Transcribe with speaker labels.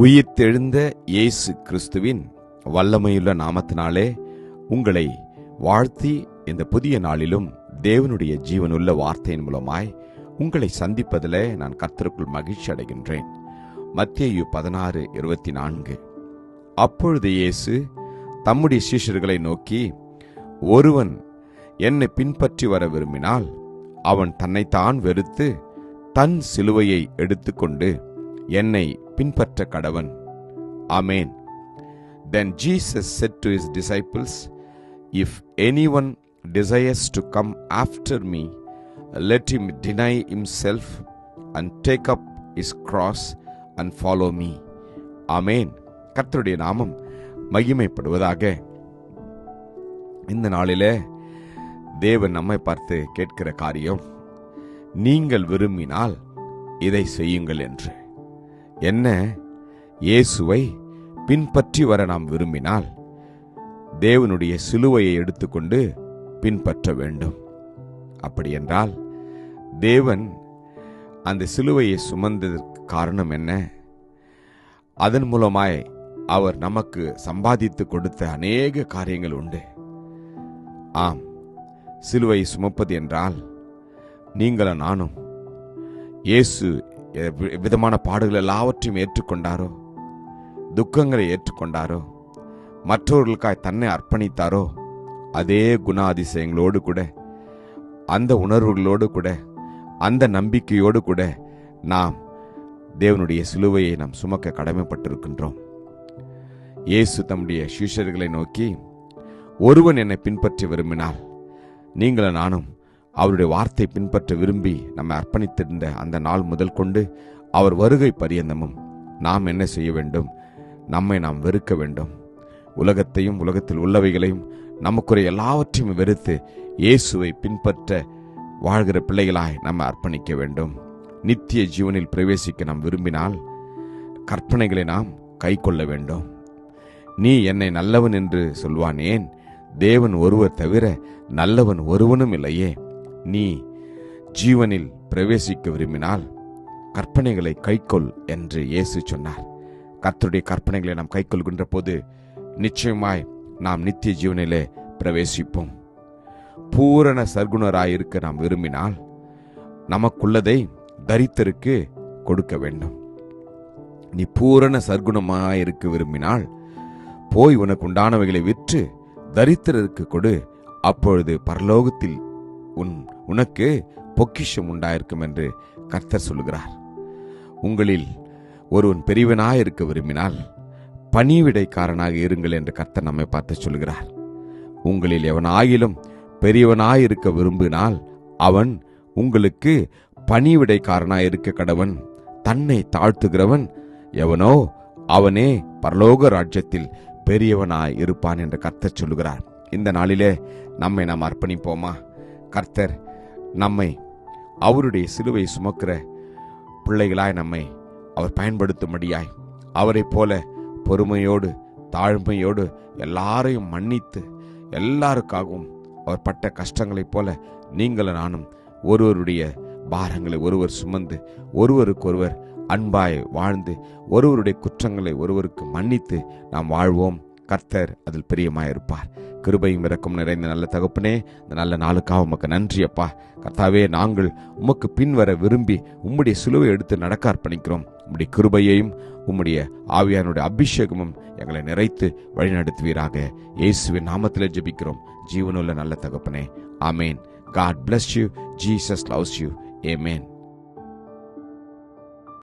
Speaker 1: உயிர்த்தெழுந்த இயேசு கிறிஸ்துவின் வல்லமையுள்ள நாமத்தினாலே உங்களை வாழ்த்தி இந்த புதிய நாளிலும் தேவனுடைய ஜீவனுள்ள வார்த்தையின் மூலமாய் உங்களை சந்திப்பதிலே நான் கர்த்தருக்குள் மகிழ்ச்சி அடைகின்றேன். மத்தேயு 16:24. அப்பொழுது இயேசு தம்முடைய சீஷர்களை நோக்கி, ஒருவன் என்னை பின்பற்றி வர விரும்பினால் அவன் தன்னைத்தான் வெறுத்து தன் சிலுவையை எடுத்துக்கொண்டு என்னை பின்பற்ற கடவன். ஆமென். Then Jesus said to his disciples, If anyone desires to come after me, let him deny himself and take up his cross and follow me. ஆமென். கர்த்தருடைய நாமம் மகிமைப்படுவதாக. இந்த நாளிலே தேவன் நம்மை பார்த்து கேட்கிற காரியம், நீங்கள் விரும்பினால் இதை செய்யுங்கள் என்று. என்ன? இயேசுவை பின்பற்றி வர நாம் விரும்பினால் தேவனுடைய சிலுவையை எடுத்துக்கொண்டு பின்பற்ற வேண்டும். அப்படி என்றால் தேவன் அந்த சிலுவையை சுமந்ததற்கு காரணம் என்ன? அதன் மூலமாய் அவர் நமக்கு சம்பாதித்து கொடுத்த அநேக காரியங்கள் உண்டு. ஆம், சிலுவை சுமப்பது என்றால் நீங்களும் நானும் இயேசு விதமான பாடுகள் எல்லாவற்றையும் ஏற்றுக்கொண்டாரோ, துக்கங்களை ஏற்றுக்கொண்டாரோ, மற்றவர்களுக்காய் தன்னை அர்ப்பணித்தாரோ, அதே குணாதிசயங்களோடு கூட, அந்த உணர்வுகளோடு கூட, அந்த நம்பிக்கையோடு கூட நாம் தேவனுடைய சிலுவையை நாம் சுமக்க கடமைப்பட்டிருக்கின்றோம். இயேசு தம்முடைய சீஷர்களை நோக்கி, ஒருவன் என்னை பின்பற்றி விரும்பினால், நீங்களும் நானும் அவருடைய வார்த்தை பின்பற்ற விரும்பி நம்மை அர்ப்பணித்திருந்த அந்த நாள் முதல் கொண்டு அவர் வருகை பரியந்தமும் நாம் என்ன செய்ய வேண்டும்? நம்மை நாம் வெறுக்க வேண்டும். உலகத்தையும் உலகத்தில் உள்ளவைகளையும் நமக்குரிய எல்லாவற்றையும் வெறுத்து இயேசுவை பின்பற்ற வாழ்கிற பிள்ளைகளாய் நம்ம அர்ப்பணிக்க வேண்டும். நித்திய ஜீவனில் பிரவேசிக்க நாம் விரும்பினால் கற்பனைகளை நாம் கை கொள்ள வேண்டும். நீ என்னை நல்லவன் என்று சொல்வான், ஏன்? தேவன் ஒருவர் தவிர நல்லவன் ஒருவனும் இல்லையே. நீ ஜீவனில் பிரவேசிக்க விரும்பினால் கற்பனைகளை கைக்கொள் என்று இயேசு சொன்னார். கர்த்தருடைய கற்பனைகளை நாம் கைக்கொள்கின்ற போது நிச்சயமாய் நாம் நித்திய ஜீவனிலே பிரவேசிப்போம். பூரண சர்க்குணராயிருக்க நாம் விரும்பினால் நமக்குள்ளதை தரித்திற்கு கொடுக்க வேண்டும். நீ பூரண சர்க்குணமாயிருக்க விரும்பினால் போய் உனக்கு உண்டானவைகளை விற்று தரித்திரருக்கு கொடு, அப்பொழுது பரலோகத்தில் உனக்கு பொக்கிஷம் உண்டாயிருக்கும் என்று கர்த்தர் சொல்லுகிறார். உங்களில் ஒருவன் பெரியவனாயிருக்க விரும்பினால் பணிவிடைக்காரனாக இருங்கள் என்று கர்த்தர் நம்மை பார்த்து சொல்லுகிறார். உங்களில் எவனாயிலும் பெரியவனாயிருக்க விரும்பினால் அவன் உங்களுக்கு பணிவிடைக்காரனாயிருக்க கடவன். தன்னை தாழ்த்துகிறவன் எவனோ அவனே பரலோக ராஜ்யத்தில் பெரியவனாய் இருப்பான் என்று கர்த்தர் சொல்லுகிறார். இந்த நாளிலே நம்மை நாம் அர்ப்பணிப்போமா? கர்த்தர் நம்மை அவருடைய சிலுவை சுமக்கிற பிள்ளைகளாய் நம்மை அவர் பயன்படுத்தும்படியாய் அவரை போல பொறுமையோடு தாழ்மையோடு எல்லாரையும் மன்னித்து எல்லாருக்காகவும் அவர் பட்ட கஷ்டங்களைப் போல நீங்களும் நானும் ஒருவருடைய பாரங்களை ஒருவர் சுமந்து ஒருவருக்கொருவர் அன்பாய் வாழ்ந்து ஒருவருடைய குற்றங்களை ஒருவருக்கு மன்னித்து நாம் வாழ்வோம். கர்த்தர் அதில் பிரியமாயிருப்பார். கிருபையும் இரக்கம் நிறைந்த நல்ல தகப்பனே, இந்த நல்ல நாளுக்காக உமக்கு நன்றி அப்பா. கர்த்தாவே, நாங்கள் உமக்கு பின்வர விரும்பி உம்முடைய சிலுவை எடுத்து நடக்க அர்ப்பணிக்கிறோம். உம்முடைய கிருபையையும் உம்முடைய ஆவியானுடைய அபிஷேகமும் எங்களை நிறைத்து வழிநடத்துவீராக. இயேசுவின் நாமத்திலே ஜெபிக்கிறோம் ஜீவனுள்ள நல்ல தகப்பனே. ஆமேன். God bless you. Jesus loves you. Amen.